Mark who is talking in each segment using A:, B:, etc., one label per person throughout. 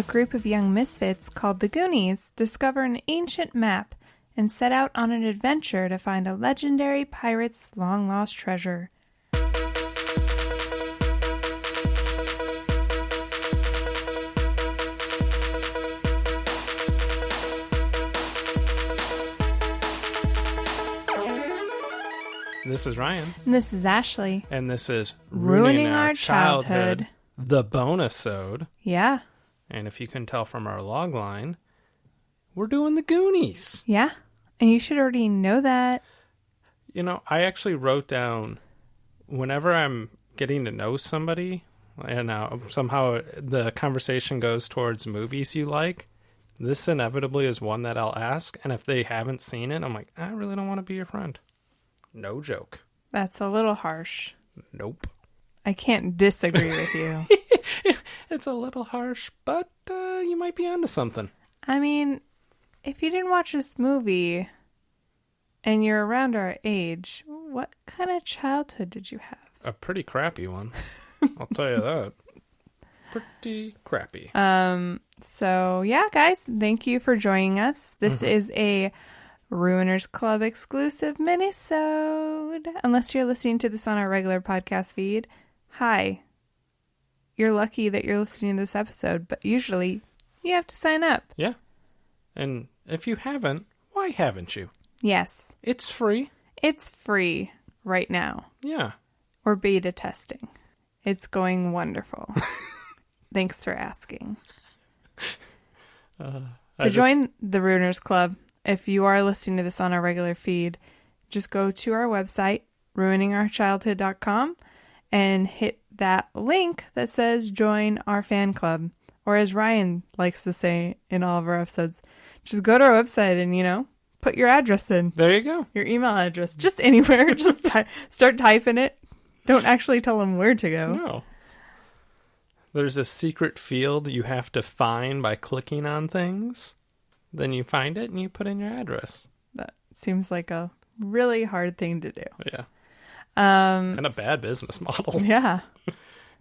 A: A group of young misfits called the Goonies discover an ancient map and set out on an adventure to find a legendary pirate's long-lost treasure.
B: This is Ryan.
A: And this is Ashley.
B: And this is
A: Ruining Our Childhood.
B: The BONISODE.
A: Yeah.
B: And if you can tell from our log line, we're doing the Goonies.
A: Yeah. And you should already know that.
B: You know, I actually wrote down, whenever I'm getting to know somebody, and somehow the conversation goes towards movies you like, this inevitably is one that I'll ask. And if they haven't seen it, I'm like, I really don't want to be your friend. No joke.
A: That's a little harsh.
B: Nope.
A: I can't disagree with you.
B: It's a little harsh, but you might be onto something.
A: I mean, if you didn't watch this movie and you're around our age, what kind of childhood did you have?
B: A pretty crappy one. I'll tell you that. Pretty crappy.
A: So, yeah, guys, thank you for joining us. This is a Ruiners Club exclusive minisode. Unless you're listening to this on our regular podcast feed. Hi. You're lucky that you're listening to this episode, but usually you have to sign up.
B: Yeah. And if you haven't, why haven't you?
A: Yes.
B: It's free.
A: It's free right now.
B: Yeah.
A: We're beta testing. It's going wonderful. Thanks for asking. To join the Ruiners Club, if you are listening to this on our regular feed, just go to our website, ruiningourchildhood.com, and hit that link that says join our fan club. Or as Ryan likes to say in all of our episodes, just go to our website and, put your address in.
B: There you go.
A: Your email address. Just anywhere. Just start typing it. Don't actually tell them where to go.
B: No. There's a secret field you have to find by clicking on things. Then you find it and you put in your address.
A: That seems like a really hard thing to do.
B: Yeah. And a bad business model.
A: Yeah.
B: Yes.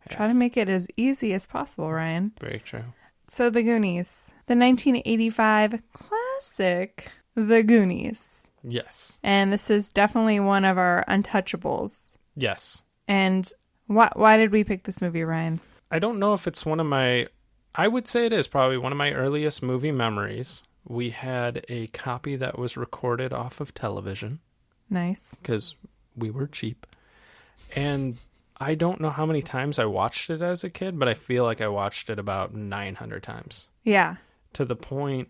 A: Try to make it as easy as possible, Ryan.
B: Very true.
A: So The Goonies. The 1985 classic, The Goonies.
B: Yes.
A: And this is definitely one of our untouchables.
B: Yes.
A: And why did we pick this movie, Ryan?
B: I don't know if it's I would say it is probably one of my earliest movie memories. We had a copy that was recorded off of television.
A: Nice.
B: Because we were cheap. And I don't know how many times I watched it as a kid, but I feel like I watched it about 900 times.
A: Yeah.
B: To the point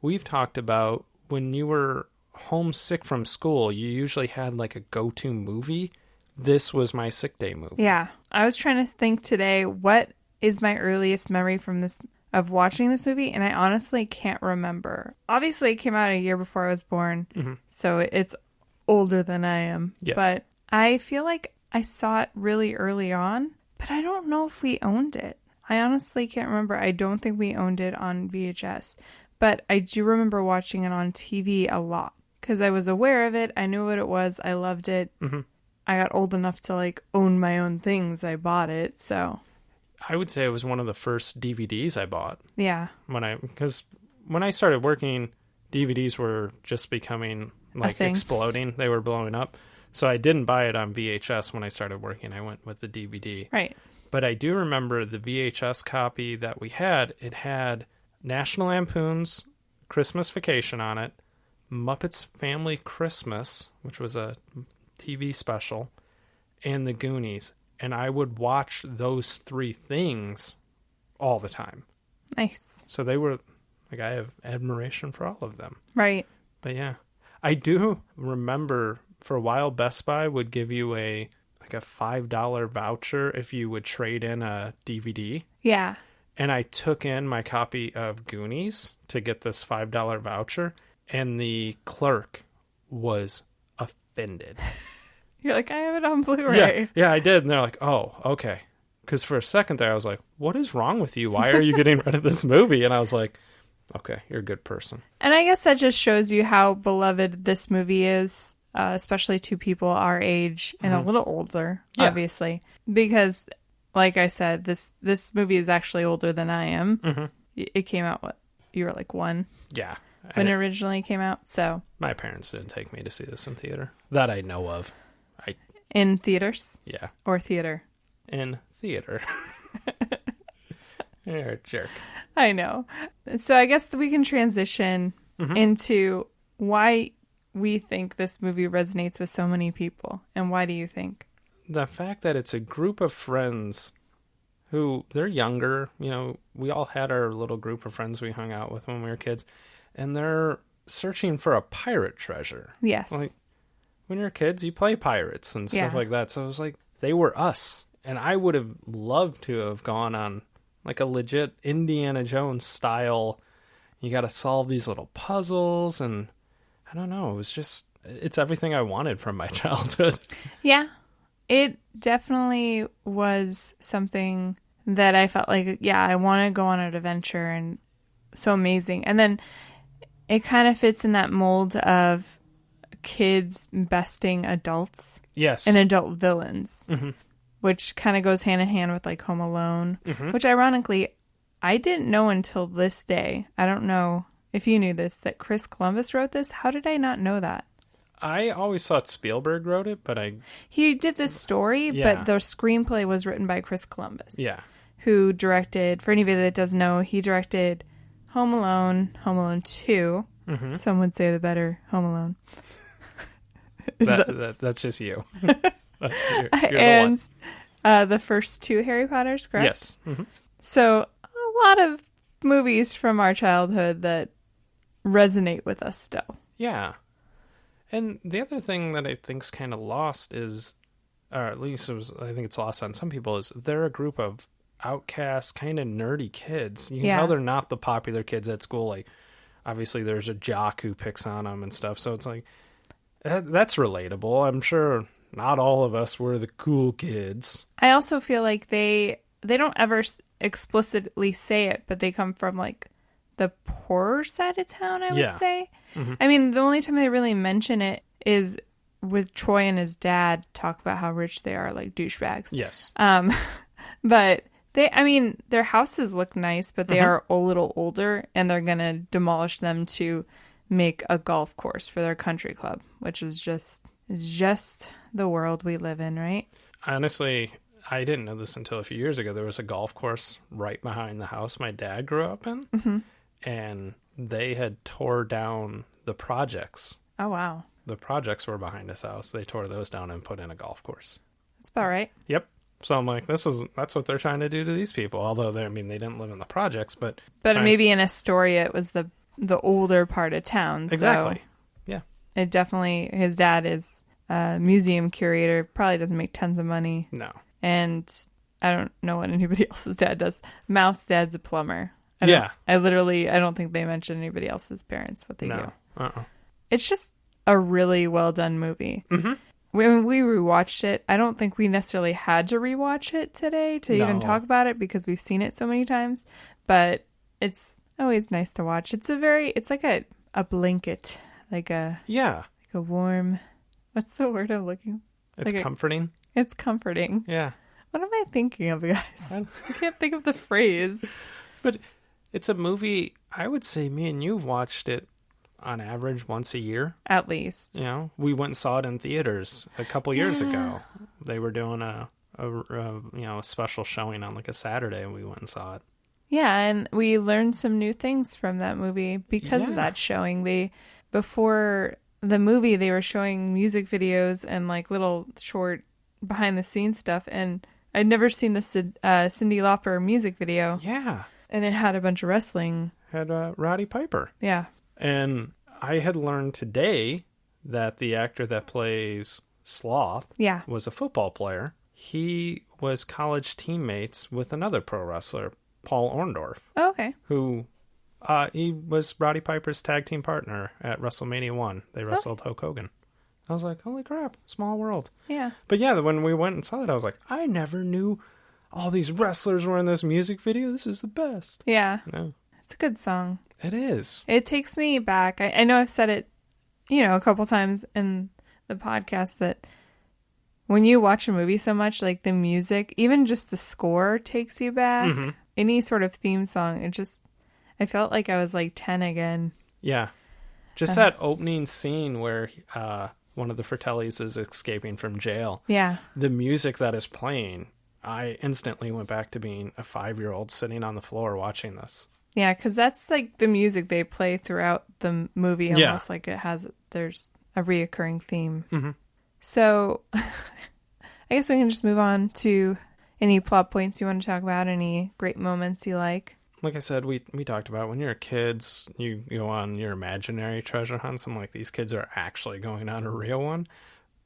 B: we've talked about when you were homesick from school, you usually had like a go-to movie. This was my sick day movie.
A: Yeah. I was trying to think today, what is my earliest memory of watching this movie? And I honestly can't remember. Obviously, it came out a year before I was born, so it's older than I am.
B: Yes.
A: But I feel like I saw it really early on, but I don't know if we owned it. I honestly can't remember. I don't think we owned it on VHS, but I do remember watching it on TV a lot because I was aware of it. I knew what it was. I loved it. Mm-hmm. I got old enough to own my own things. I bought it, so
B: I would say it was one of the first DVDs I bought.
A: Yeah.
B: Because when I started working, DVDs were just becoming exploding. They were blowing up. So I didn't buy it on VHS when I started working. I went with the DVD.
A: Right.
B: But I do remember the VHS copy that we had. It had National Lampoon's Christmas Vacation on it, Muppets Family Christmas, which was a TV special, and the Goonies. And I would watch those three things all the time.
A: Nice.
B: So they were, I have admiration for all of them.
A: Right.
B: But yeah, I do remember for a while Best Buy would give you a $5 voucher if you would trade in a DVD.
A: Yeah.
B: And I took in my copy of Goonies to get this $5 voucher, and the clerk was offended.
A: You're like, I have it on Blu-ray.
B: Yeah, I did. And they're like, oh, okay. Because for a second there, I was like, what is wrong with you? Why are you getting rid of this movie? And I was like, okay, you're a good person.
A: And I guess that just shows you how beloved this movie is, especially to people our age and a little older, obviously. Because, like I said, this movie is actually older than I am. it came out, what, you were like 1
B: Yeah.
A: when it originally came out, so.
B: My parents didn't take me to see this in theater. That I know of.
A: In theaters?
B: Yeah.
A: Or theater?
B: In theater. You're a jerk.
A: I know. So I guess we can transition into why we think this movie resonates with so many people. And why do you think?
B: The fact that it's a group of friends who, they're younger. You know, we all had our little group of friends we hung out with when we were kids. And they're searching for a pirate treasure.
A: Yes.
B: Like, when you're kids, you play pirates and stuff like that. So it was like, they were us. And I would have loved to have gone on like a legit Indiana Jones style. You got to solve these little puzzles. And I don't know. It was just, it's everything I wanted from my childhood.
A: Yeah. It definitely was something that I felt like, yeah, I want to go on an adventure, and so amazing. And then it kind of fits in that mold of kids besting adults.
B: Yes.
A: And adult villains, which kind of goes hand in hand with like Home Alone, which ironically, I didn't know until this day. I don't know if you knew this, that Chris Columbus wrote this. How did I not know that?
B: I always thought Spielberg wrote it, but
A: He did this story, but the screenplay was written by Chris Columbus.
B: Yeah.
A: Who directed, for anybody that doesn't know, he directed Home Alone 2. Some would say the better Home Alone.
B: That's just you. You're
A: and the first 2 Harry Potters, correct?
B: Yes.
A: So a lot of movies from our childhood that resonate with us still.
B: Yeah. And the other thing that I think's kind of lost is, or at least I think it's lost on some people, is they're a group of outcast, kind of nerdy kids. You can tell they're not the popular kids at school. Like, obviously there's a jock who picks on them and stuff. So it's like, that's relatable. I'm sure not all of us were the cool kids.
A: I also feel like they don't ever explicitly say it, but they come from like the poorer side of town, I would say. I mean, the only time they really mention it is with Troy and his dad talk about how rich they are, like douchebags.
B: Yes.
A: But their houses look nice, but they are a little older, and they're going to demolish them to make a golf course for their country club, which is just the world we live in, right?
B: Honestly, I didn't know this until a few years ago. There was a golf course right behind the house my dad grew up in, and they had tore down the projects.
A: Oh, wow.
B: The projects were behind his house. They tore those down and put in a golf course.
A: That's about right.
B: Yep. So I'm like, that's what they're trying to do to these people. Although they didn't live in the projects, but
A: maybe in Astoria it was the older part of town.
B: Exactly.
A: So
B: yeah.
A: It definitely, his dad is a museum curator, probably doesn't make tons of money.
B: No. And
A: I don't know what anybody else's dad does. Mouth's dad's a plumber. I don't think they mention anybody else's parents, what they do. It's just a really well done movie. When we rewatched it, I don't think we necessarily had to rewatch it today to even talk about it because we've seen it so many times, but it's always nice to watch. It's like a blanket, like a warm, what's the word I'm looking for?
B: It's comforting.
A: It's comforting.
B: Yeah.
A: What am I thinking of, guys? I can't think of the phrase.
B: But it's a movie, I would say me and you've watched it on average once a year.
A: At least.
B: You know, we went and saw it in theaters a couple years ago. They were doing a special showing on like a Saturday, and we went and saw it. Yeah,
A: and we learned some new things from that movie because of that showing. Before the movie, they were showing music videos and like little short behind the scenes stuff, and I'd never seen the Cyndi Lauper music video.
B: Yeah.
A: And it had a bunch of wrestling.
B: Had Roddy Piper.
A: Yeah.
B: And I had learned today that the actor that plays Sloth was a football player. He was college teammates with another pro wrestler, Paul Orndorff.
A: Oh, okay.
B: Who he was Roddy Piper's tag team partner at WrestleMania 1. They wrestled Hulk Hogan. I was like, holy crap, small world.
A: Yeah.
B: But yeah, when we went and saw it, I was like, I never knew all these wrestlers were in this music video. This is the best.
A: Yeah.
B: No.
A: It's a good song.
B: It is.
A: It takes me back. I know I've said it, a couple times in the podcast that when you watch a movie so much, like the music, even just the score takes you back. Any sort of theme song, I felt like I was like 10 again.
B: Yeah. Just that opening scene where one of the Fratellis is escaping from jail.
A: Yeah.
B: The music that is playing, I instantly went back to being a 5-year-old sitting on the floor watching this.
A: Yeah, because that's like the music they play throughout the movie, almost like there's a reoccurring theme.
B: Mm-hmm.
A: So I guess we can just move on to any plot points you want to talk about, any great moments you like.
B: Like I said, we talked about when you're kids, you go on your imaginary treasure hunts. I'm like, these kids are actually going on a real one.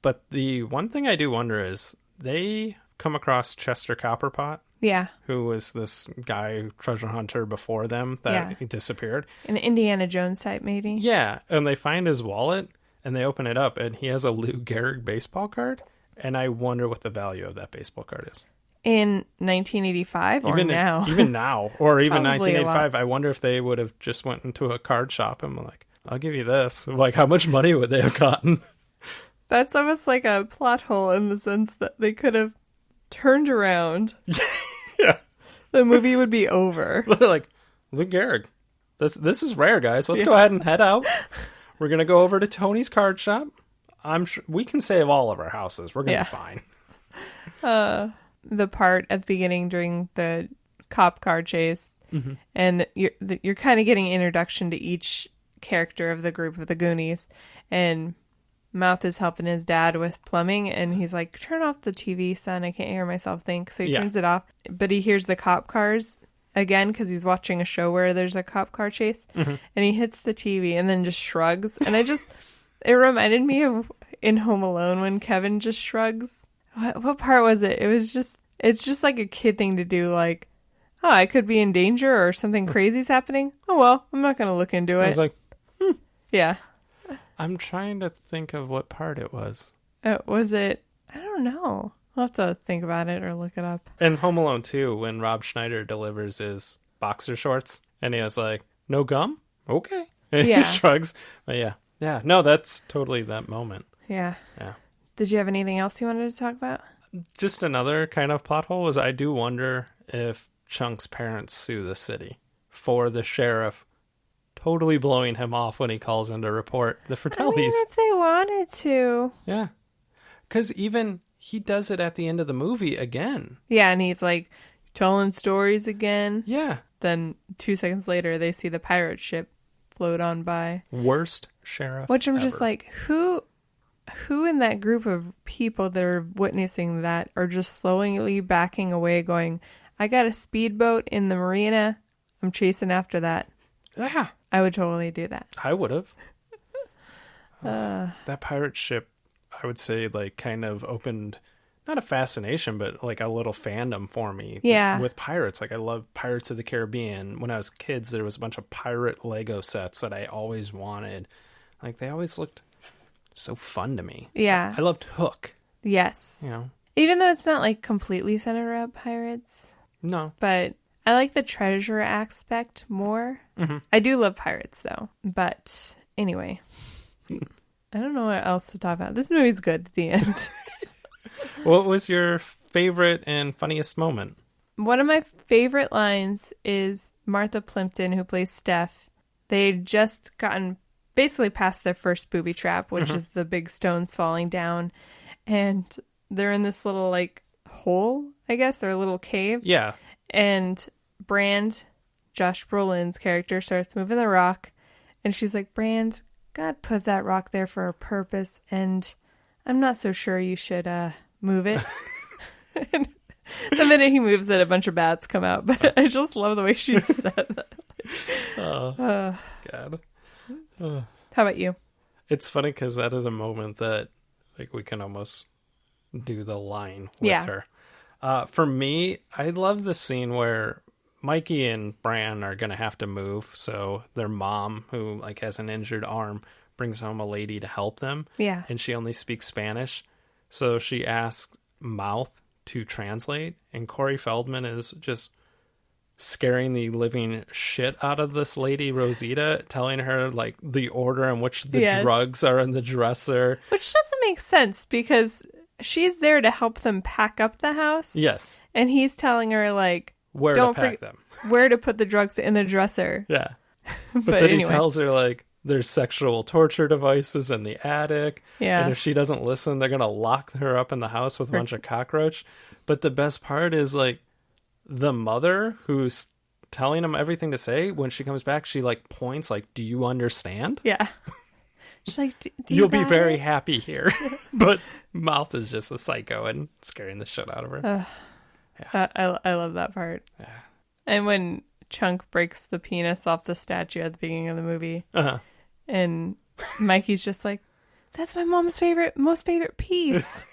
B: But the one thing I do wonder is they come across Chester Copperpot.
A: Yeah.
B: Who was this guy, treasure hunter before them that he disappeared.
A: An Indiana Jones type, maybe.
B: Yeah. And they find his wallet and they open it up and he has a Lou Gehrig baseball card. And I wonder what the value of that baseball card is.
A: In 1985 or now?
B: Even now. Or even
A: Probably
B: 1985. I wonder if they would have just went into a card shop and like, I'll give you this. Like, how much money would they have gotten?
A: That's almost like a plot hole in the sense that they could have turned around.
B: Yeah.
A: The movie would be over.
B: They're like, Lou Gehrig, this is rare, guys. Let's go ahead and head out. We're going to go over to Tony's card shop. I'm sure we can save all of our houses. We're going to be fine.
A: The part at the beginning during the cop car chase, and you're kind of getting an introduction to each character of the group of the Goonies, and Mouth is helping his dad with plumbing, and he's like, turn off the TV, son, I can't hear myself think. So he turns it off, but he hears the cop cars again because he's watching a show where there's a cop car chase, and he hits the TV and then just shrugs, and it reminded me of in Home Alone when Kevin just shrugs. What part was it? It's just like a kid thing to do, like, oh, I could be in danger or something crazy's happening. Oh, well, I'm not going to look into it.
B: I was like,
A: Yeah.
B: I'm trying to think of what part it was.
A: Was it? I don't know. I'll have to think about it or look it up.
B: In Home Alone 2, when Rob Schneider delivers his boxer shorts, and he was like, no gum? Okay. And he shrugs. But yeah. No, that's totally that moment.
A: Yeah.
B: Yeah.
A: Did you have anything else you wanted to talk about?
B: Just another kind of plot hole is I do wonder if Chunk's parents sue the city for the sheriff totally blowing him off when he calls in to report the Fratellis.
A: I mean, if they wanted to.
B: Yeah. Because even he does it at the end of the movie again.
A: Yeah, and he's like telling stories again.
B: Yeah.
A: Then 2 seconds later, they see the pirate ship float on by.
B: Worst sheriff
A: Which I'm
B: ever.
A: just like, who in that group of people that are witnessing that are just slowly backing away going, I got a speedboat in the marina. I'm chasing after that.
B: Yeah.
A: I would totally do that.
B: I would have. That pirate ship, I would say, like, kind of opened, not a fascination, but like a little fandom for me.
A: Yeah.
B: With pirates. Like, I love Pirates of the Caribbean. When I was kids, there was a bunch of pirate Lego sets that I always wanted. Like, they always looked so fun to me.
A: Yeah.
B: I loved Hook.
A: Yes.
B: You know?
A: Even though it's not like completely centered around pirates.
B: No.
A: But I like the treasure aspect more.
B: Mm-hmm.
A: I do love pirates though. But anyway. I don't know what else to talk about. This movie's good at the end.
B: What was your favorite and funniest moment?
A: One of my favorite lines is Martha Plimpton, who plays Steph. They'd just gotten basically past their first booby trap, which is the big stones falling down. And they're in this little, like, hole, I guess, or a little cave.
B: Yeah.
A: And Brand, Josh Brolin's character, starts moving the rock. And she's like, Brand, God put that rock there for a purpose, and I'm not so sure you should move it. And the minute he moves it, a bunch of bats come out. But I just love the way she said that.
B: God.
A: How about you?
B: It's funny because that is a moment that, like, we can almost do the line with her. For me, I love the scene where Mikey and Bran are going to have to move. So their mom, who, like, has an injured arm, brings home a lady to help them.
A: Yeah.
B: And she only speaks Spanish. So she asks Mouth to translate. And Corey Feldman is just scaring the living shit out of this lady, Rosita, telling her, like, the order in which the drugs are in the dresser.
A: Which doesn't make sense because she's there to help them pack up the house.
B: Yes.
A: And he's telling her, like,
B: where
A: don't
B: to pack them.
A: where to put the drugs in the dresser.
B: Yeah.
A: But
B: then
A: anyway.
B: he tells her, like, there's sexual torture devices in the attic.
A: Yeah.
B: And if she doesn't listen, they're going to lock her up in the house with a bunch of cockroach. But the best part is, like, the mother who's telling him everything to say, when she comes back, she, like, points, like, do you understand?
A: Yeah. She's like, do
B: You'll be
A: got
B: very
A: it?
B: happy here. But Mouth is just a psycho and scaring the shit out of her.
A: I love that part.
B: Yeah.
A: And when Chunk breaks the penis off the statue at the beginning of the movie, and Mikey's just like, that's my mom's most favorite piece.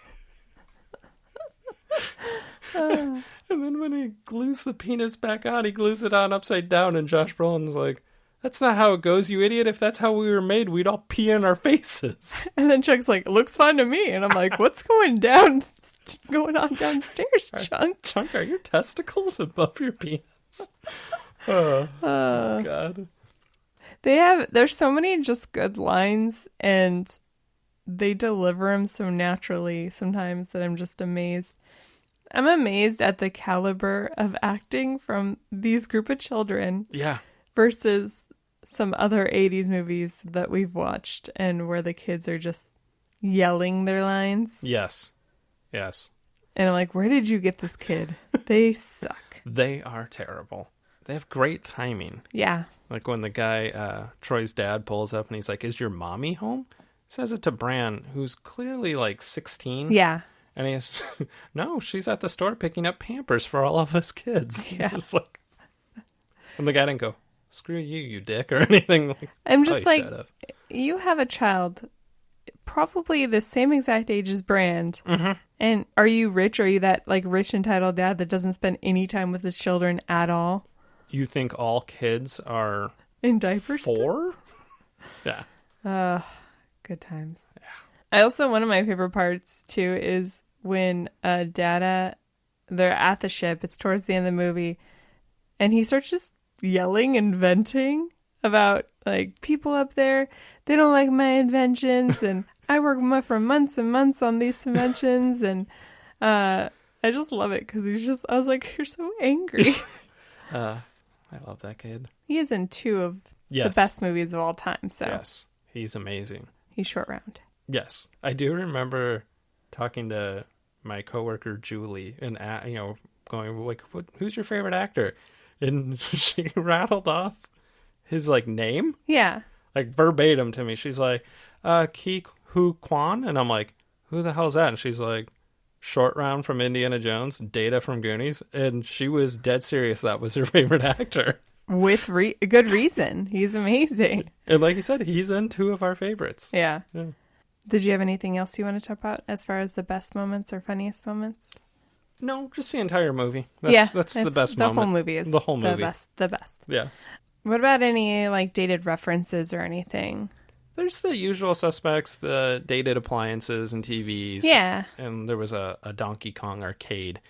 B: And then when he glues the penis back on, he glues it on upside down, and Josh Brolin's like, that's not how it goes, you idiot. If that's how we were made, we'd all pee in our faces.
A: And then Chunk's like, looks fine to me. And I'm like, what's going on downstairs, Chunk?
B: Chunk, are your testicles above your penis? Oh, God.
A: There's so many just good lines, and they deliver them so naturally sometimes that I'm just amazed. I'm amazed at the caliber of acting from these group of children.
B: Yeah.
A: Versus some other 80s movies that we've watched and where the kids are just yelling their lines.
B: Yes. Yes.
A: And I'm like, where did you get this kid? They suck.
B: They are terrible. They have great timing.
A: Yeah.
B: Like when the guy, Troy's dad, pulls up and he's like, is your mommy home? Says it to Bran, who's clearly like 16.
A: Yeah.
B: And he's, no, she's at the store picking up Pampers for all of us kids.
A: Yeah.
B: It's like, and the guy didn't go, screw you, you dick, or anything. Like,
A: I'm just
B: you
A: like,
B: shut up.
A: you have a child probably the same exact age as Brand.
B: Mm-hmm.
A: And are you rich? Or are you that like rich entitled dad that doesn't spend any time with his children at all?
B: You think all kids are
A: In diapers?
B: 4? Yeah.
A: Good times.
B: Yeah.
A: I also, one of my favorite parts too is when Dada, they're at the ship. It's towards the end of the movie. And he starts just yelling and venting about like people up there. They don't like my inventions. And I work for months and months on these inventions. And I just love it because I was like, you're so angry.
B: I love that kid.
A: He is in 2 of the best movies of all time. So
B: yes, he's amazing.
A: He's short round.
B: Yes, I do remember talking to my coworker Julie and going like, "Who's your favorite actor?" And she rattled off his like name, like verbatim to me. She's like, Ke Huy Quan, and I'm like, "Who the hell's that?" And she's like, "Short Round from Indiana Jones, Data from Goonies," and she was dead serious. That was her favorite actor.
A: With good reason. He's amazing.
B: And like you said, he's in 2 of our favorites.
A: Yeah. Did you have anything else you want to talk about as far as the best moments or funniest moments?
B: No, just the entire movie. That's the best moment.
A: The whole movie is
B: the whole movie.
A: The best.
B: Yeah.
A: What about any like dated references or anything?
B: There's the usual suspects, the dated appliances and TVs.
A: Yeah.
B: And there was a Donkey Kong arcade.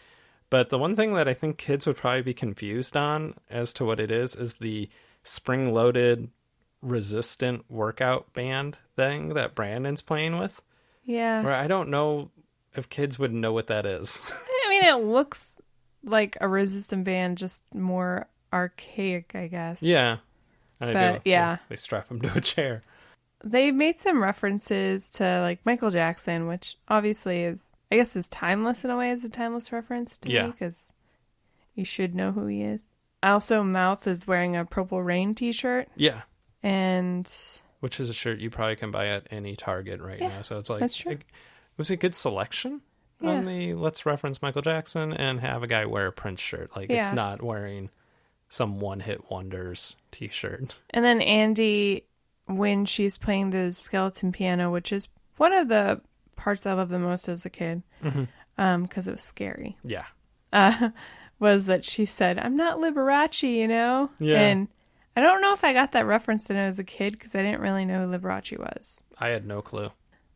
B: But the one thing that I think kids would probably be confused on as to what it is the spring-loaded resistant workout band thing that Brandon's playing with.
A: Yeah.
B: Where I don't know if kids would know what that is.
A: I mean, it looks like a resistant band, just more archaic, I guess.
B: Yeah.
A: But, yeah.
B: They strap him to a chair.
A: They made some references to like Michael Jackson, which obviously is timeless in a way, as a timeless reference to me, because you should know who he is. Also, Mouth is wearing a Purple Rain t-shirt.
B: Yeah.
A: And
B: which is a shirt you probably can buy at any Target right now. So it's like,
A: that's true.
B: Was it a good selection on the let's reference Michael Jackson and have a guy wear a Prince shirt? Like, it's not wearing some one-hit wonders t-shirt.
A: And then Andy, when she's playing the skeleton piano, which is one of the parts I love the most as a kid, because it was scary.
B: Yeah.
A: Was that she said, "I'm not Liberace," you know?
B: Yeah.
A: And I don't know if I got that reference when I was a kid because I didn't really know who Liberace was.
B: I had no clue.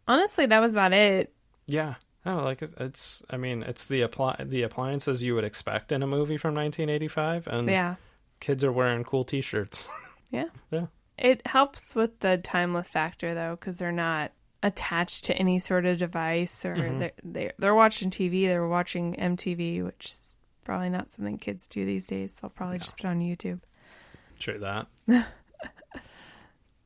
A: Honestly, that was about it.
B: Yeah. No, like it's the appliances you would expect in a movie from 1985, and kids are wearing cool t-shirts.
A: Yeah.
B: Yeah.
A: It helps with the timeless factor though, because they're not attached to any sort of device, or they're watching TV. They're watching MTV, which is Probably not something kids do these days. They'll probably just put it on YouTube.
B: True that.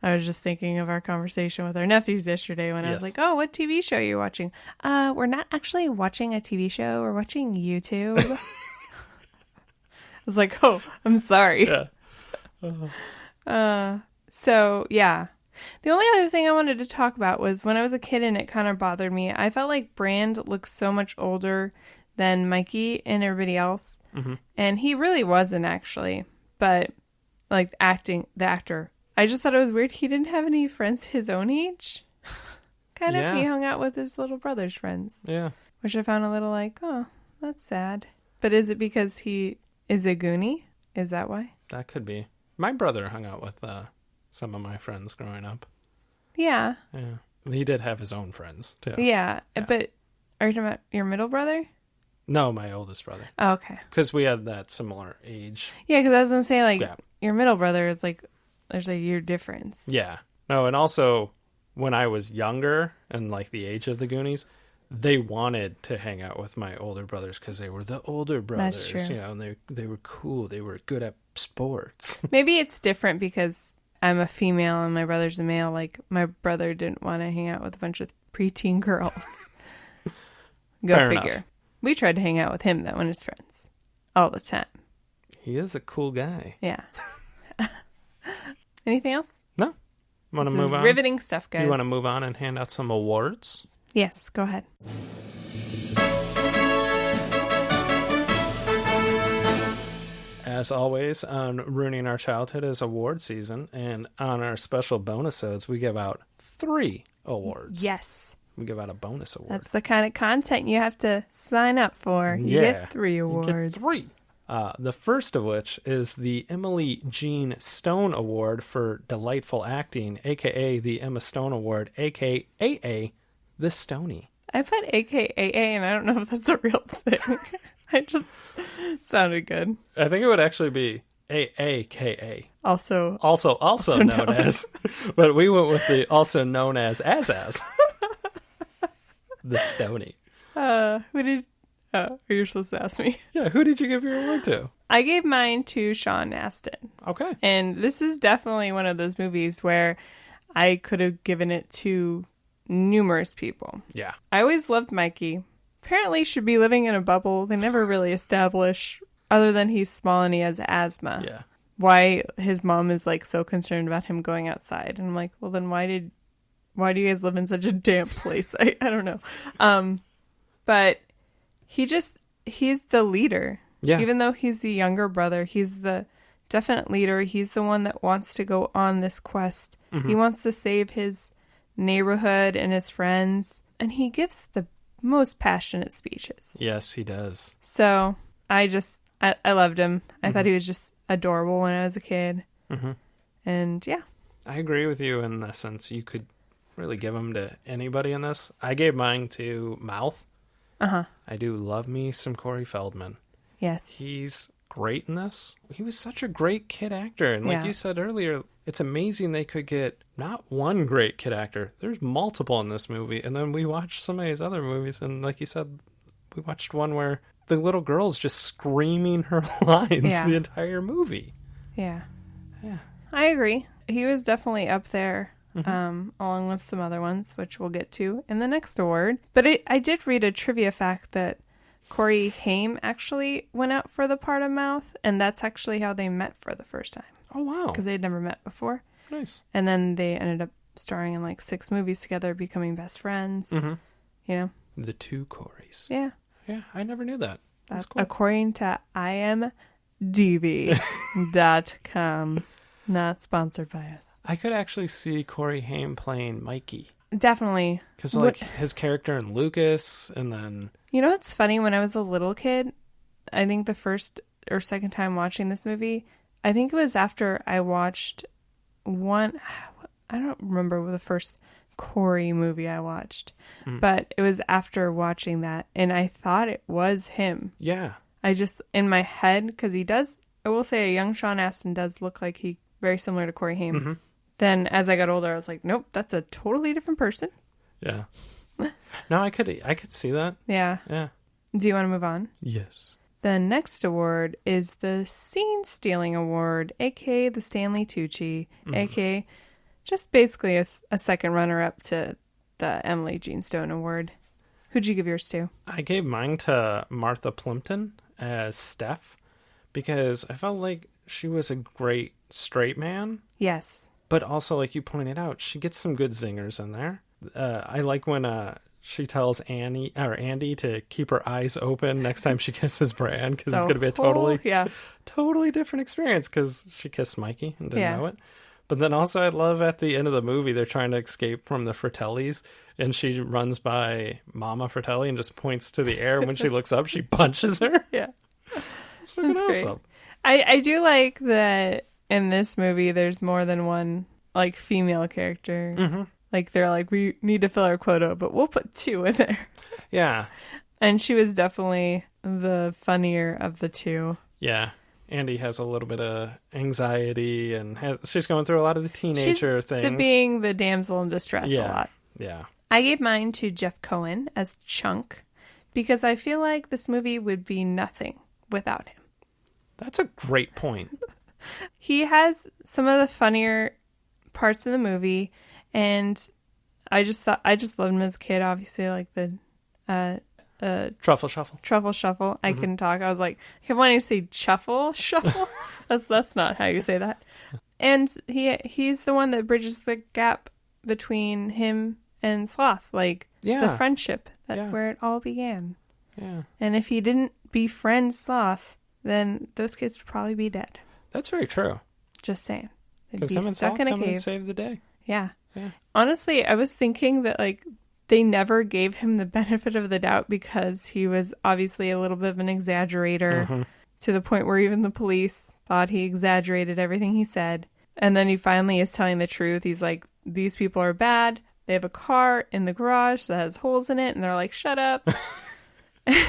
A: I was just thinking of our conversation with our nephews yesterday when I was like, oh, what TV show are you watching? We're not actually watching a TV show. We're watching YouTube. I was like, oh, I'm sorry.
B: Yeah.
A: So, yeah. The only other thing I wanted to talk about was when I was a kid and it kind of bothered me. I felt like Brand looked so much older than Mikey and everybody else.
B: Mm-hmm.
A: And he really wasn't, actually. But, like, the actor, I just thought it was weird. He didn't have any friends his own age. Kind of.
B: Yeah.
A: He hung out with his little brother's friends.
B: Yeah.
A: Which I found a little like, oh, that's sad. But is it because he is a Goonie? Is that why?
B: That could be. My brother hung out with some of my friends growing up.
A: Yeah.
B: Yeah. He did have his own friends, too.
A: Yeah. But are you talking about your middle brother?
B: No, my oldest brother.
A: Oh, okay.
B: Because we had that similar age.
A: Yeah, because I was going to say, like, your middle brother is like, there's a year difference.
B: Yeah. No, and also, when I was younger and, like, the age of the Goonies, they wanted to hang out with my older brothers because they were the older brothers.
A: That's true.
B: You know, and they were cool. They were good at sports.
A: Maybe it's different because I'm a female and my brother's a male. Like, my brother didn't want to hang out with a bunch of preteen girls. Go
B: Fair
A: figure.
B: enough.
A: We tried to hang out with him, though, and his friends. All the time.
B: He is a cool guy.
A: Yeah. Anything else?
B: No. Want to
A: This is
B: move on?
A: riveting stuff, guys.
B: You want to move on and hand out some awards?
A: Yes, go ahead.
B: As always, on Ruining Our Childhood is award season, and on our special bonusodes, we give out 3 awards.
A: Yes.
B: We give out a bonus award.
A: That's the kind of content you have to sign up for. You get 3 awards.
B: You get 3. The first of which is the Emily Jean Stone Award for Delightful Acting, a.k.a. the Emma Stone Award, a.k.a. the Stony.
A: I put AKAA, and I don't know if that's a real thing. It just sounded good.
B: I think it would actually be AAKA.
A: Also
B: known as. But we went with the also known as. The Stony.
A: You're supposed to ask me.
B: Yeah, who did you give your award to?
A: I gave mine to Sean Astin.
B: Okay.
A: And this is definitely one of those movies where I could have given it to numerous people.
B: Yeah.
A: I always loved Mikey. Apparently should be living in a bubble. They never really establish, other than he's small and he has asthma.
B: Yeah.
A: Why his mom is like so concerned about him going outside. And I'm like, well then why do you guys live in such a damp place? I don't know. But he's the leader.
B: Yeah.
A: Even though he's the younger brother, he's the definite leader. He's the one that wants to go on this quest. Mm-hmm. He wants to save his neighborhood and his friends. And he gives the most passionate speeches.
B: Yes, he does.
A: So I loved him. I thought he was just adorable when I was a kid. Mm-hmm. And yeah.
B: I agree with you in the sense you could really give him to anybody in this. I gave mine to Mouth.
A: Uh-huh.
B: I do love me some Corey Feldman.
A: Yes.
B: He's great in this. He was such a great kid actor. And like you said earlier, it's amazing they could get not one great kid actor. There's multiple in this movie. And then we watched some of his other movies. And like you said, we watched one where the little girl's just screaming her lines the entire movie.
A: Yeah.
B: Yeah.
A: I agree. He was definitely up there. Along with some other ones, which we'll get to in the next award. But I did read a trivia fact that Corey Haim actually went out for the part of Mouth, and that's actually how they met for the first time.
B: Oh, wow.
A: Because they'd never met before.
B: Nice.
A: And then they ended up starring in like 6 movies together, becoming best friends. Mm-hmm. You know?
B: The 2 Coreys.
A: Yeah.
B: Yeah, I never knew that. That's cool.
A: According to imdb.com. Not sponsored by us.
B: I could actually see Corey Haim playing Mikey.
A: Definitely.
B: Because, like, his character in Lucas, and then...
A: You know what's funny? When I was a little kid, I think the first or second time watching this movie, I think it was after I watched one... I don't remember the first Corey movie I watched. But it was after watching that, and I thought it was him.
B: Yeah.
A: I just, in my head, because he does... I will say a young Sean Astin does look like he... very similar to Corey Haim. Mm-hmm. Then as I got older, I was like, nope, that's a totally different person.
B: Yeah. No, I could see that.
A: Yeah.
B: Yeah.
A: Do you want to move on?
B: Yes.
A: The next award is the Scene Stealing Award, aka the Stanley Tucci, aka just basically a second runner-up to the Emily Jean Stone Award. Who'd you give yours to?
B: I gave mine to Martha Plimpton as Steph because I felt like she was a great straight man.
A: Yes.
B: But also, like you pointed out, she gets some good zingers in there. I like when she tells Andy to keep her eyes open next time she kisses Bran because it's going to be a totally different experience because she kissed Mikey and didn't know it. But then also I love at the end of the movie, they're trying to escape from the Fratellis and she runs by Mama Fratelli and just points to the air. When she looks up, she punches her.
A: Yeah.
B: It's freaking awesome.
A: I do like that in this movie there's more than one like female character. Mm-hmm. Like they're like, we need to fill our quota, but we'll put 2 in there.
B: Yeah.
A: And she was definitely the funnier of the 2.
B: Yeah. Andy has a little bit of anxiety and she's going through a lot of the teenager things.
A: Being the damsel in distress a lot.
B: Yeah.
A: I gave mine to Jeff Cohen as Chunk because I feel like this movie would be nothing without him.
B: That's a great point.
A: He has some of the funnier parts of the movie, and I just loved him as a kid. Obviously, like the
B: Truffle Shuffle.
A: Truffle Shuffle. I couldn't talk. I was like, I kept wanting to say Chuffle Shuffle. that's not how you say that. And he's the one that bridges the gap between him and Sloth, like the friendship where it all began.
B: Yeah.
A: And if he didn't befriend Sloth, then those kids would probably be dead.
B: That's very true.
A: Just saying. They'd
B: Because
A: be
B: him and
A: stuck
B: Sloth
A: in a
B: come
A: cave.
B: and save the day.
A: Yeah.
B: Yeah.
A: Honestly, I was thinking that like they never gave him the benefit of the doubt because he was obviously a little bit of an exaggerator to the point where even the police thought he exaggerated everything he said. And then he finally is telling the truth. He's like, these people are bad. They have a car in the garage that has holes in it. And they're like, shut up. And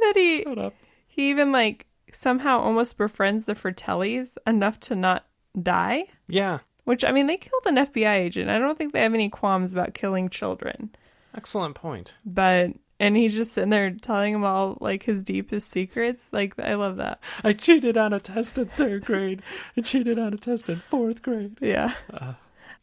A: then he even like somehow almost befriends the Fratellis enough to not die.
B: Yeah.
A: Which, I mean, they killed an FBI agent. I don't think they have any qualms about killing children.
B: Excellent point.
A: And he's just sitting there telling them all, like, his deepest secrets. Like, I love that.
B: I cheated on a test in 3rd grade. I cheated on a test in 4th grade.
A: Yeah.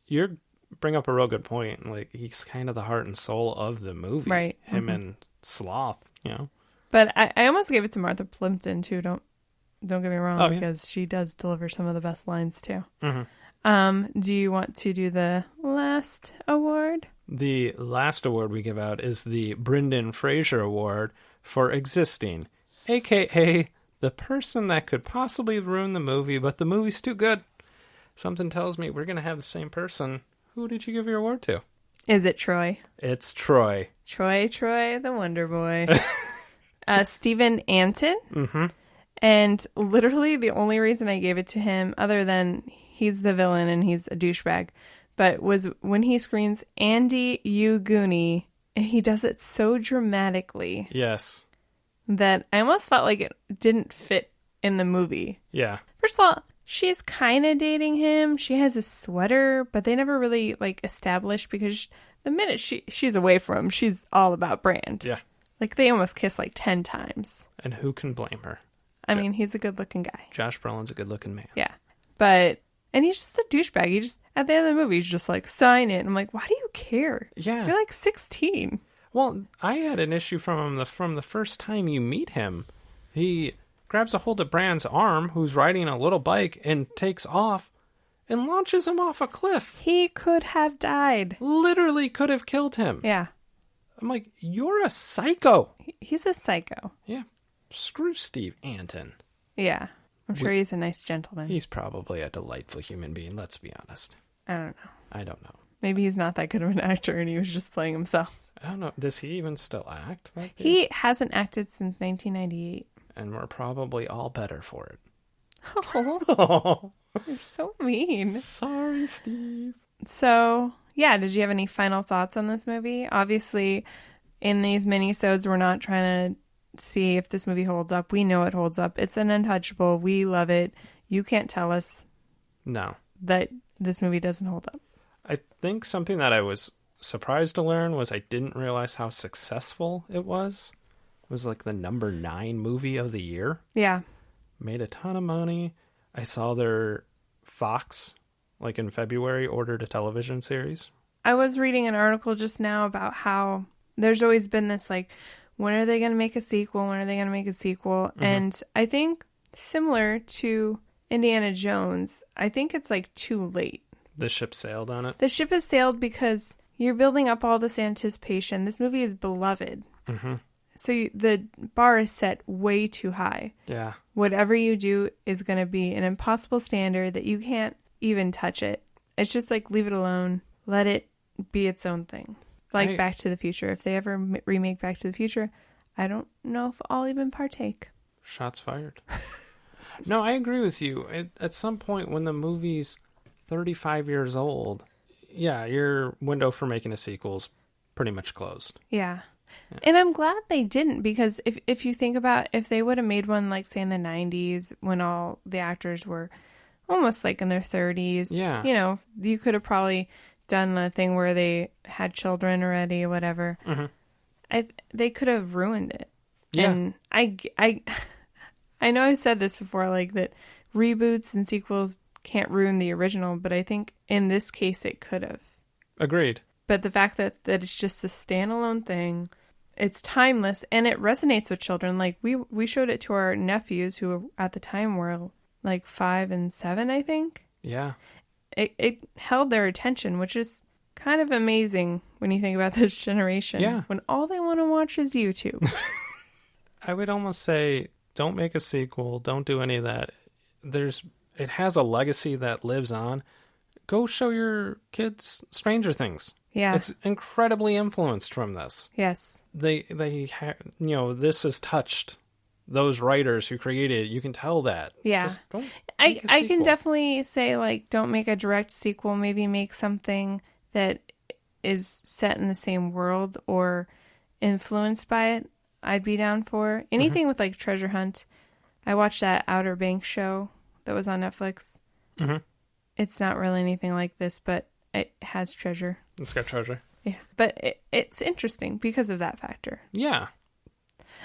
B: You bring up a real good point. Like, he's kind of the heart and soul of the movie.
A: Right.
B: Him and Sloth, you know.
A: But I almost gave it to Martha Plimpton, too. Don't get me wrong,
B: yeah.
A: because she does deliver some of the best lines, too.
B: Mm-hmm.
A: Do you want to do the last award?
B: The last award we give out is the Brendan Fraser Award for existing, a.k.a. the person that could possibly ruin the movie, but the movie's too good. Something tells me we're going to have the same person. Who did you give your award to?
A: Is it Troy?
B: It's Troy.
A: Troy, the Wonder Boy. Stephen Anton.
B: Mm-hmm.
A: And literally the only reason I gave it to him, other than he's the villain and he's a douchebag, but was when he screams, "Andy, you Goonie," and he does it so dramatically.
B: Yes.
A: That I almost felt like it didn't fit in the movie.
B: Yeah.
A: First of all, she's kind of dating him. She has a sweater, but they never really like established because the minute she's away from him, she's all about Brand.
B: Yeah.
A: Like they almost kiss like 10 times.
B: And who can blame her?
A: I mean, he's a good-looking guy.
B: Josh Brolin's a good-looking man.
A: Yeah. And he's just a douchebag. He just, at the end of the movie, he's just like, sign it. And I'm like, why do you care?
B: Yeah.
A: You're like 16.
B: Well, I had an issue from the first time you meet him. He grabs a hold of Brand's arm, who's riding a little bike, and takes off and launches him off a cliff.
A: He could have died.
B: Literally could have killed him.
A: Yeah.
B: I'm like, you're a psycho.
A: He's a psycho.
B: Yeah. Screw Steve Anton.
A: Yeah. I'm sure he's a nice gentleman.
B: He's probably a delightful human being, let's be honest.
A: I don't know.
B: I don't know.
A: Maybe he's not that good of an actor and he was just playing himself.
B: I don't know. Does he even still act?
A: He hasn't acted since 1998.
B: And we're probably all better for it.
A: Oh, you're so mean.
B: Sorry, Steve.
A: So, yeah, did you have any final thoughts on this movie? Obviously, in these mini-sodes, we're not trying to see if this movie holds up. We know it holds up. It's an untouchable. We love it. You can't tell us that this movie doesn't hold up.
B: I think something that I was surprised to learn was I didn't realize how successful it was. was like the number 9 movie of the year.
A: Yeah.
B: Made a ton of money. I saw their Fox, like in February, ordered a television series.
A: I was reading an article just now about how there's always been this, like, when are they going to make a sequel? When are they going to make a sequel? Mm-hmm. And I think similar to Indiana Jones, I think it's like too late.
B: The ship sailed on it?
A: The ship has sailed because you're building up all this anticipation. This movie is beloved.
B: Mm-hmm.
A: So the bar is set way too high.
B: Yeah. Whatever
A: you do is going to be an impossible standard that you can't even touch it. It's just like, leave it alone. Let it be its own thing. Like Back to the Future. If they ever remake Back to the Future, I don't know if I'll even partake.
B: Shots fired. No, I agree with you. At some point when the movie's 35 years old, yeah, your window for making a sequel is pretty much closed.
A: Yeah. And I'm glad they didn't, because if you think about, if they would have made one, like, say, in the 90s, when all the actors were almost, like, in their 30s,
B: yeah,
A: you know, you could have probably done the thing where they had children already or whatever.
B: Mm-hmm.
A: They could have ruined it.
B: Yeah.
A: And I know I've said this before, like, that reboots and sequels can't ruin the original, but I think in this case it could have.
B: Agreed.
A: But the fact that it's just a standalone thing, it's timeless, and it resonates with children. Like, we showed it to our nephews, who at the time were like 5 and 7, I think.
B: Yeah.
A: It held their attention, which is kind of amazing when you think about this generation.
B: Yeah.
A: When all they want to watch is YouTube.
B: I would almost say, don't make a sequel. Don't do any of that. It has a legacy that lives on. Go show your kids Stranger Things.
A: Yeah.
B: It's incredibly influenced from this.
A: Yes.
B: This has touched those writers who created it. You can tell that.
A: Yeah.
B: Just don't
A: I can definitely say, like, don't make a direct sequel. Maybe make something that is set in the same world or influenced by it. I'd be down for anything with, like, Treasure Hunt. I watched that Outer Banks show that was on Netflix.
B: Mm-hmm.
A: It's not really anything like this, but it has treasure.
B: It's got treasure.
A: Yeah. But it's interesting because of that factor.
B: Yeah.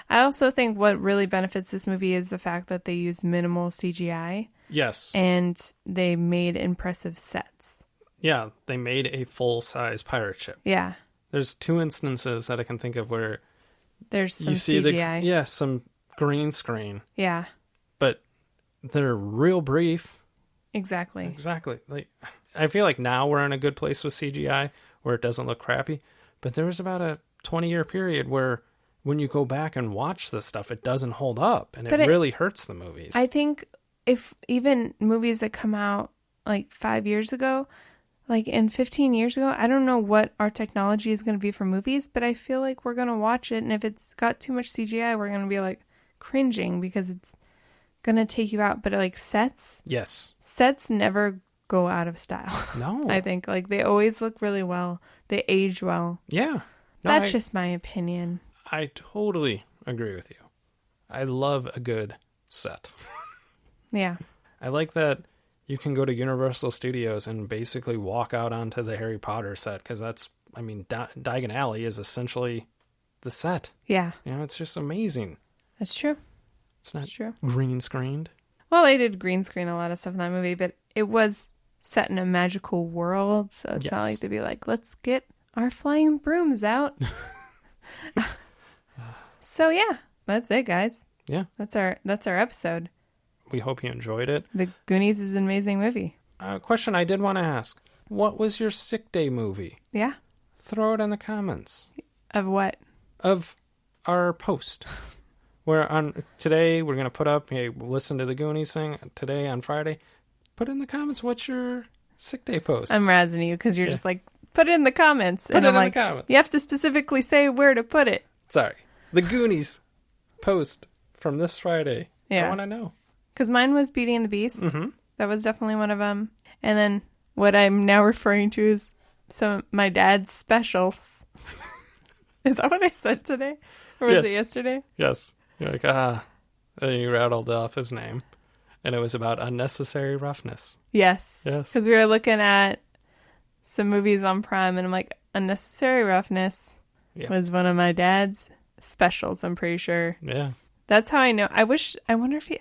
A: I also think what really benefits this movie is the fact that they used minimal CGI.
B: Yes.
A: And they made impressive sets.
B: Yeah, they made a full-size pirate ship.
A: Yeah.
B: There's 2 instances that I can think of where
A: there's some
B: you see
A: CGI.
B: Some green screen.
A: Yeah.
B: But they're real brief.
A: Exactly.
B: Like, I feel like now we're in a good place with CGI where it doesn't look crappy. But there was about a 20-year period where when you go back and watch this stuff, it doesn't hold up. And it really hurts the movies.
A: I think if even movies that come out like 5 years ago, like in 15 years ago, I don't know what our technology is going to be for movies, but I feel like we're going to watch it. And if it's got too much CGI, we're going to be like cringing because it's going to take you out. But like sets.
B: Yes.
A: Sets never go out of style.
B: No.
A: I think like they always look really well. They age well.
B: Yeah. No,
A: That's just my opinion.
B: I totally agree with you. I love a good set.
A: Yeah.
B: I like that you can go to Universal Studios and basically walk out onto the Harry Potter set because Diagon Alley is essentially the set.
A: Yeah.
B: You know, it's just amazing.
A: That's true.
B: It's not
A: true.
B: Green screened.
A: Well, they did green screen a lot of stuff in that movie, but it was set in a magical world, so it's not like they'd be like, let's get our flying brooms out. So yeah, that's it, guys.
B: Yeah.
A: That's our episode.
B: We hope you enjoyed it.
A: The Goonies is an amazing movie.
B: Question I did want to ask. What was your sick day movie?
A: Yeah.
B: Throw it in the comments.
A: Of what?
B: Of our post. Where on today we're going to put up, hey, listen to the Goonies thing today on Friday. Put in the comments what's your sick day post.
A: I'm razzing you because you're just like, put it in the comments.
B: Put it in the comments.
A: You have to specifically say where to put it.
B: Sorry. The Goonies post from this Friday.
A: Yeah.
B: I want to know.
A: Because mine was Beauty and the Beast.
B: Mm-hmm.
A: That was definitely one of them. And then what I'm now referring to is some of my dad's specials. Is that what I said today? Or was it yesterday?
B: Yes. You're like, and you rattled off his name. And it was about unnecessary roughness.
A: Yes.
B: Yes.
A: Because we were looking at some movies on Prime, and I'm like, Unnecessary Roughness was one of my dad's specials, I'm pretty sure.
B: Yeah.
A: That's how I know. I wonder if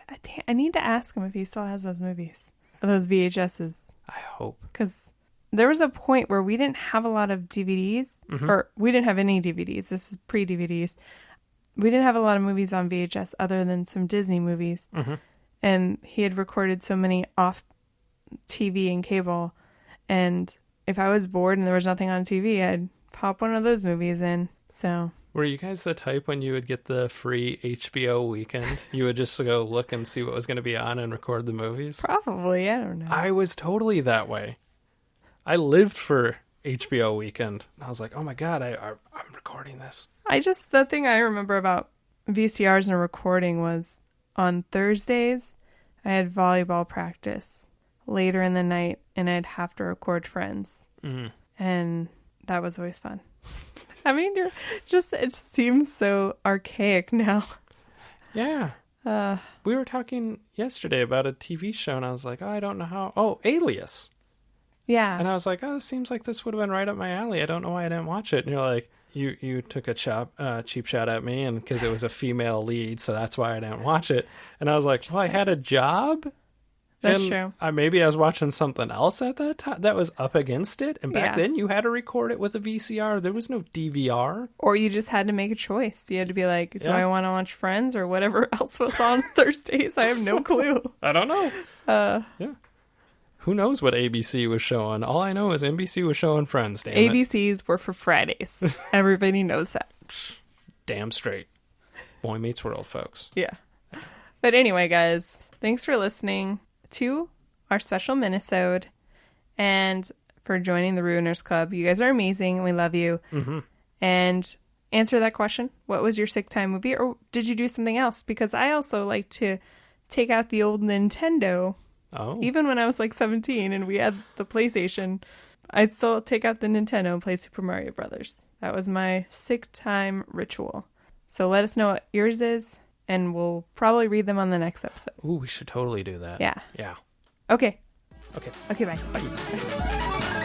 A: I need to ask him if he still has those movies, those VHSs.
B: I hope.
A: Because there was a point where we didn't have a lot of DVDs, or we didn't have any DVDs. This is pre-DVDs. We didn't have a lot of movies on VHS other than some Disney movies. And he had recorded so many off TV and cable. And if I was bored and there was nothing on TV, I'd pop one of those movies in. So...
B: Were you guys the type when you would get the free HBO weekend, you would just go look and see what was going to be on and record the movies?
A: Probably. I don't know.
B: I was totally that way. I lived for HBO weekend. I was like, oh my God, I'm recording this.
A: The thing I remember about VCRs and recording was on Thursdays, I had volleyball practice later in the night and I'd have to record Friends. And that was always fun. I mean, it seems so archaic now.
B: Yeah. We were talking yesterday about a TV show, and I was like, oh, I don't know how. Oh, Alias.
A: Yeah.
B: And I was like, oh, it seems like this would have been right up my alley. I don't know why I didn't watch it. And you're like, you took a cheap shot at me, and because it was a female lead, so that's why I didn't watch it. And I was like, well, I had a job.
A: That's true.
B: Maybe I was watching something else at that time that was up against it. And back then, you had to record it with a VCR. There was no DVR.
A: Or you just had to make a choice. You had to be like, do I want to watch Friends or whatever else was on Thursdays? I have no clue.
B: I don't know. Yeah. Who knows what ABC was showing? All I know is NBC was showing Friends. Damn
A: ABCs were for Fridays. Everybody knows that.
B: Damn straight. Boy Meets World, folks.
A: Yeah. But anyway, guys, thanks for listening to our special minisode and for joining the Ruiners Club. You guys are amazing. We love you. And answer that question. What was your sick time movie? Or did you do something else? Because I also like to take out the old Nintendo.
B: Oh.
A: Even when I was like 17 and we had the PlayStation, I'd still take out the Nintendo and play Super Mario Brothers. That was my sick time ritual. So let us know what yours is, and we'll probably read them on the next episode.
B: Ooh, we should totally do that.
A: Yeah.
B: Yeah.
A: Okay.
B: Okay.
A: Okay, bye. Bye.